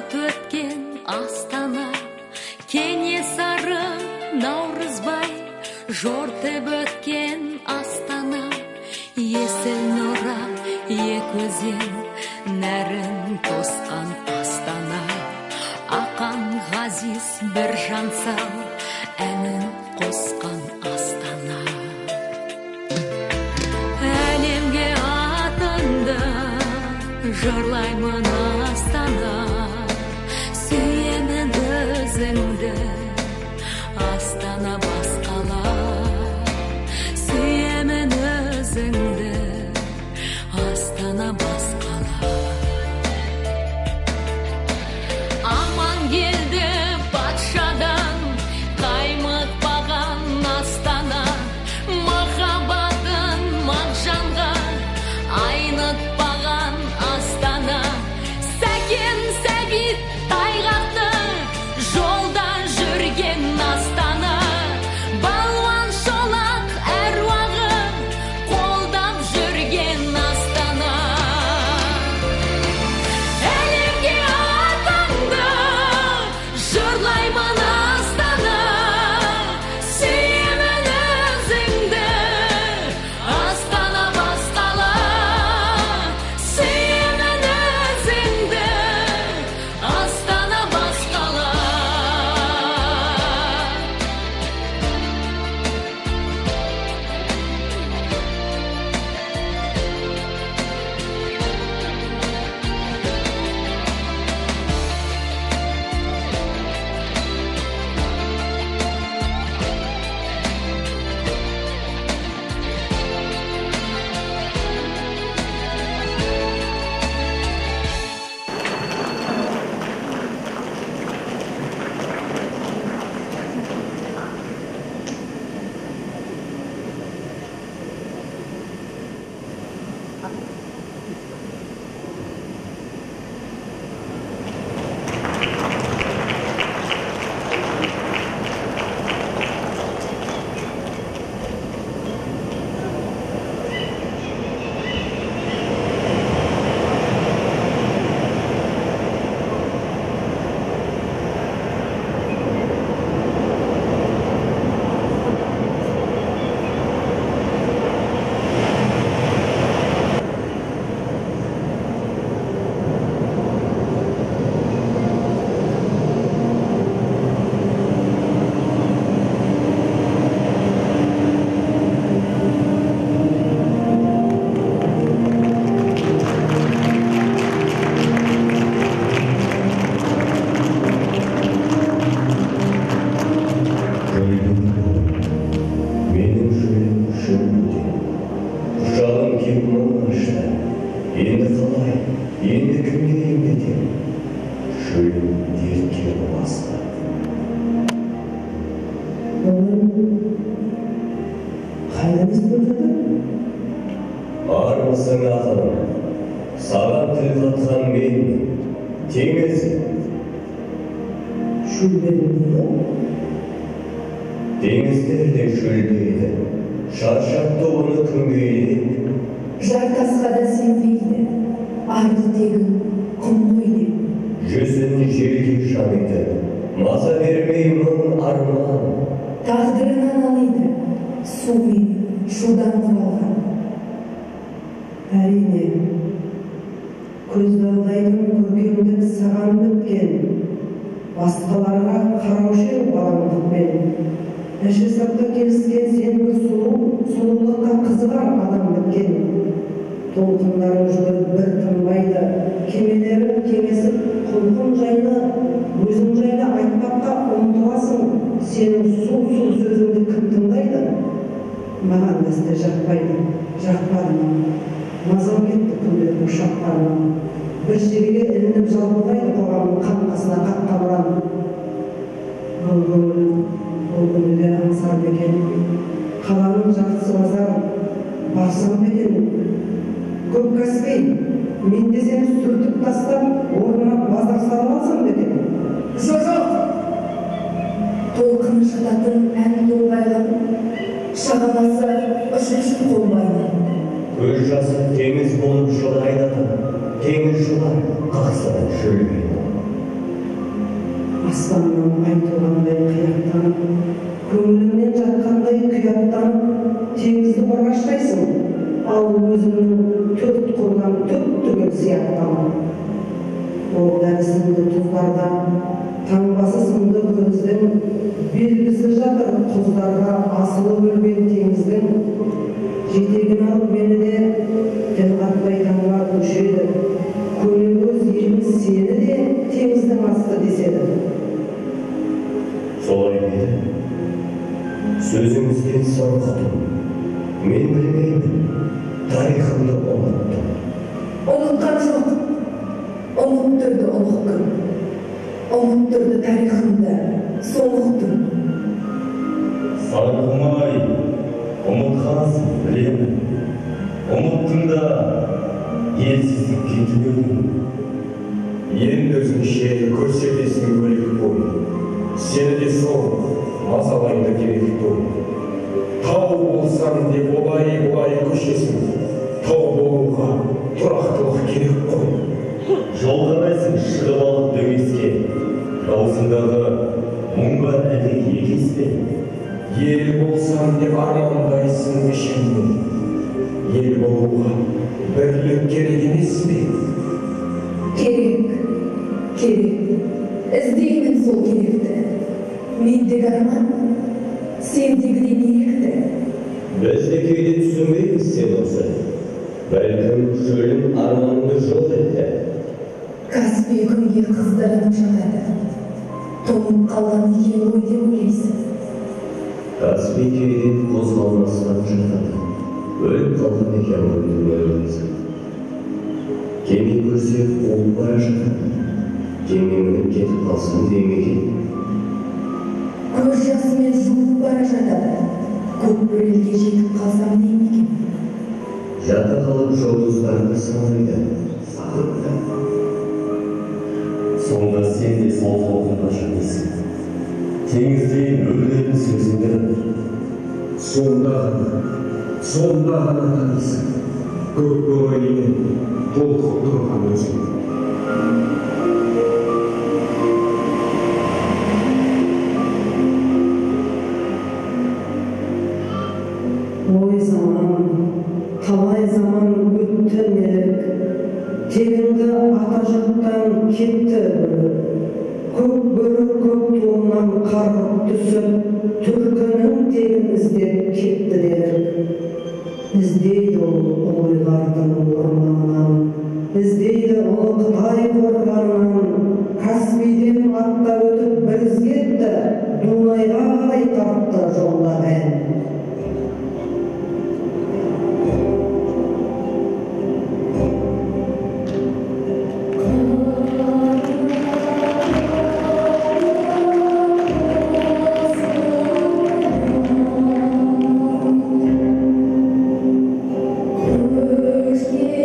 Бақыт өткен Астана, Кенесары, Наурызбай, жортып өткен Астана, есіл нұра, екі өзен, нәрін тосқан Астана. Ақан ғазиз бір жансал, әнін қосқан Астана. Әлемге атынды, жырлаймын Астана. Сүйемін өзіңді, Астана басқала. Сүйемін өзіңді, Астана басқала. Аман келді патшадан, қаймықпаған Астана. Махаббатын мағжанға айнытпаған Астана. Сәкен Сәбит тайғақты жолда жүрген Астана. Балуан Шолақ әруағы қолдап жүрген Астана. Әлемге атанды, жырлаймын Астана. Сүйемін өзіңді, Астана басқала. Сүйемін өзіңді, Астана басқала. Менің жүрегім шөлмейді, құшағым кеп мұң ашты. Енді қалай, енді кімге емдетем? Шөлім дертке ұласты. Қайдан естіп жатыр? Армысың ақылым, саған тіл қатқан менмін, теңізім. Шөлдерінде? Теңіздер де шөлдейді, шаршатты оны күнгейлеп. Жартасқа да сенбейді, арды тегін құм қойды. Жүзін желге шамиды, маза бермей мың арман. Тағдырынан алайды, су мен шудан құралған. Әрине, көзді алдайтын көркемдік саған біткен. Басқаларға қараушы ем баламдықпен. Іші сырты келіскен сенің сұлулыққа қызығар адам біткен. Толқындарың жүгіріп бір тынбайды, кемелерің кеңесіп құлқын жайлы, өзің жайлы айтпаққа ұмтыласың. Сенің су сөзіңді кім тыңдайды? Маған дәсті жақпайды, жақпады. Мазам кетті күндердің шақпарынан. Bir жерге ілініп жалпылдайды қоғамның қаңқасына қатқан ұран. Бұл күніде аңсар бекен, қаланың жартысы базар, барсам бекен. Көп кәспей, мен де сені сүртіп тастап, орнына базар салып алсам бекен. Жоқ! Толқыны жататын ән толғайлап, шағаласы ұшып қолбайды. Көз жасы теңіз болып жол айдады, теңіз жылар қақсадан шөлмейді. аспаннан айтылғандай қияқтанып, көңіліңнен жатқандай қияттанып, теңізді қорғаштайсың, ал өзіңнің төрт құрдан түп-түгел сияқтанып. Ол дәрісіңді тұздарда, таңбасы сынды көздің, белгісі жатыр құздарға асылып өлген теңіздің. Жетегін алып мені де тіл қатпай таңға көшеді, көнекөз еліміз сені де теңіздің асты деседі. Солай меді? Сөзіңізден сарқытым. Мен білмеймін, тарихымды ұмыттым. Ұмытқан жоқ. Ұмыттырды ұлық күн. Ұмыттырды тарихымды, солықтым. Сарқымай, ұмытқансың, білемін. Ұмыттың да елсіздікке түнеуін. Енді өзіңше көрсетесің өлік бойы. Сені де сол мазалайды керек той. Тау болсам деп олай көшесің. Тау болуға тұрақтылық керек қой. Жолғанайсың шығып алып дөңеске. Даусындағы мұңға әлі егеспе. Ел болсам деп армандайсың ішіңнен. Ел болуға бірлік керек емес пе? Керек. Іздеймін сол керекті. Мендегі арман, сендегідей меректі. Біз де кейде түсінбейміз сен осы. Бәлкім шөлің арманыңды жоқ етті. Каспий күнге қыздырынып жатады. Тоңып қалған екен ғой деп ойлайсың. Каспий кейде қозғалмастан жатады. Өліп қалған екен ғой деп ойлайсың. Кеме көрсе қуып бара жатады. Кеме мініп кетіп қалсам деймекен. Көз жасымен жуып бара жатады. Көк бөрелге жетіп қалсам деймекен. Жата қалып жұлдыздарды санайды, сағынды. Сонда сен де сол толқынға жанасың. Теңіздей өлетін сөзіңді Сонда ғана танисың. Көк көңілінен толқып тұрған өзің. Ой заман, талай заман өтті мерек, тегіңді ата жұрттан кетті бөліп. Көк бөрік көк туынан қарғып түсіп, түркінің тегін іздеп кетті делік. Іздейді ол ойлардың орманынан, іздейді ұлы Қытай қорғанынан. Каспийден аттап өтіп біз кетті, Дунайға қарай тартты жолда ән. Көшкен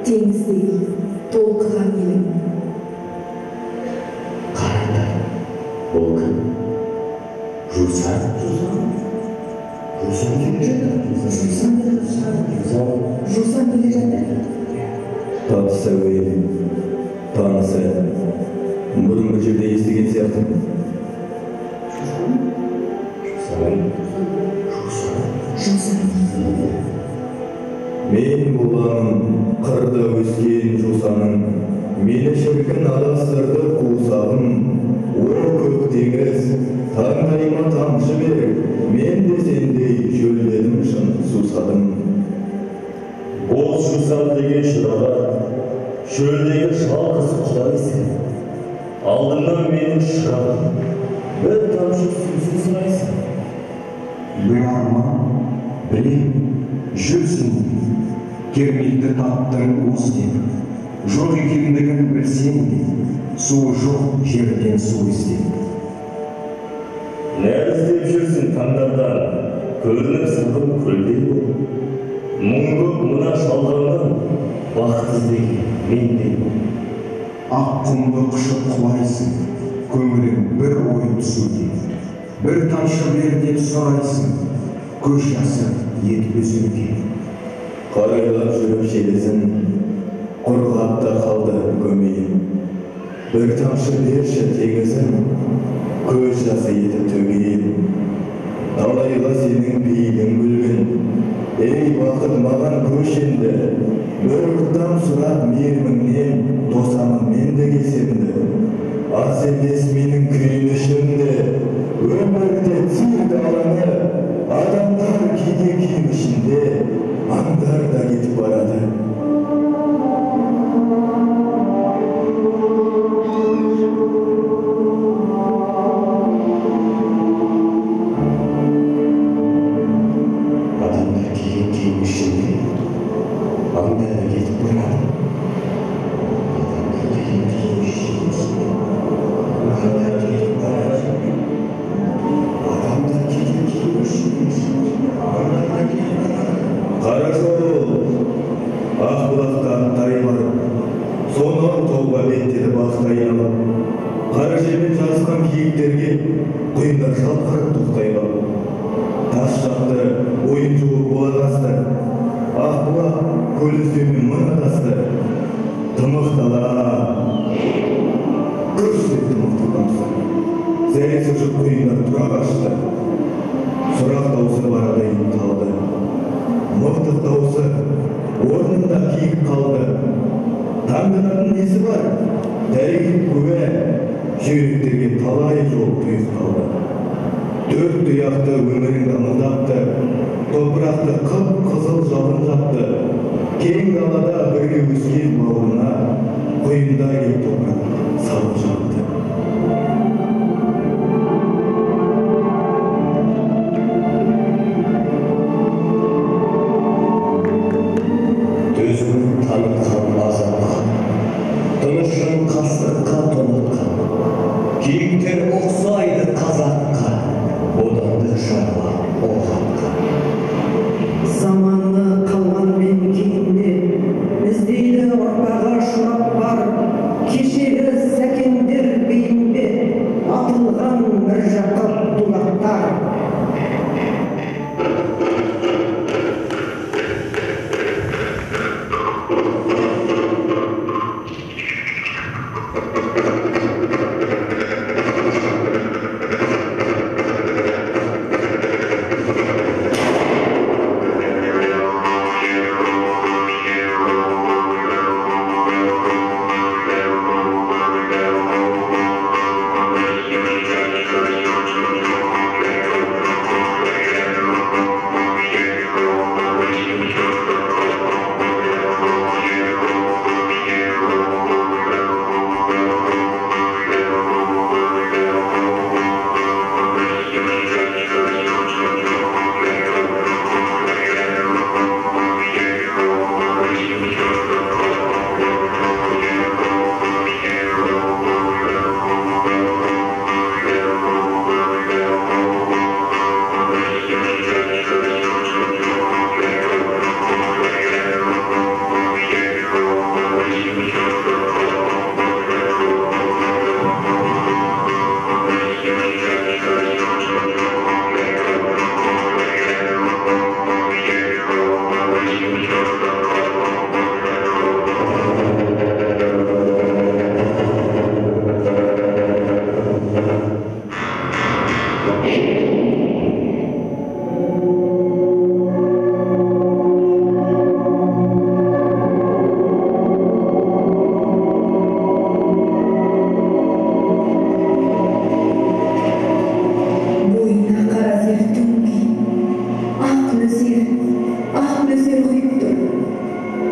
теңіздей толқыған елім. Қараңдар, ол кім? Жусан? Жусан келе жатыр. Жусан келе жатыр. Таныс әуелі, танысы бұрын бір жерде естіген сияқты. Жусан. Мен болам қырда өскен жусаның, мені шіркін адастырды қуысағым. О көк теңіз, таңдайыма тамшы беріп, мен де сендей жөлдедім шын сусадым. Ол жусан деген шыраға, шөлдегі жалғыз құдайсың. Алдымнан менің шырағым, бір тамшы сусын сұрайсың. Бір арман, білем, жүрсің, кермекті таптың уыз деп. Жоқ екендігін білсең де, суы жоқ жерден су іздеп. Не іздеп жүрсің таңдардан, көрініп сырғып көлдей бол. Мұң көп мына шалғаннан, бақыт іздеген мендей бол. Ақ құмды құшып құлайсың, көңілің бір ой түсуде. Бір тамшы бер деп сұрайсың, көз жасы етіп үзуде. Қарайлап жүріп желесін, құрғап та қалды көмейім. Бір тамшы берші теңізім, көз жасы етіп төгейім. Талайға сенің пейілің гүлгін, ей бақыт маған көш енді. Бір ұртам сұрап мейіріміңнен, тосамын мен де кесемді. Аз емес менің күйінішімді, өмірде цирк алаңы, адамдар кейде киім ішінде, аңдар да кетіп барады. Адамдар киген киім ішінде, аңдар да кетіп барады. Адамдар киген киім ішінде, аңдар да кетіп барады. Адамдар киген киім ішінде, аңдар да кетіп барады. Қара жол, ақ бұлақта тай бар, сонау тауға беттеді бақыт айналып. Қара жермен жарысқан киіктерге құйындар жалқырып тоқтай қалып. Тас жақты ойын жуып бұлақ асты, ақ бұлақ көл үстімен мың адасты. Тымық дала, күрс деп тымықты тамсы, зәресі жұп құйындар тұра қашты. Сұрақ даусы барадай талды, мылтық даусы орнында киік қалды. Таңданатын несі бар? Дәрігер куә, жүйріктерге талай жол тұйық қалды. Төрт тұяқты өмірің дамылдапты, топырақты қып-қызыл жалын жапты. Кең далада бірге өскен бауырына құйындар келіп топырақ салып жатты. Төзімін танытқан азамат, тынышын қасыққа тонатқан, киіктер ұқсайды қазаққа, оданды шаруа оғатқа. Заманны қалған мен кейінде, іздейді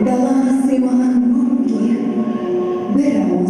Далаға сыймаған мұң киіп, бір ауыз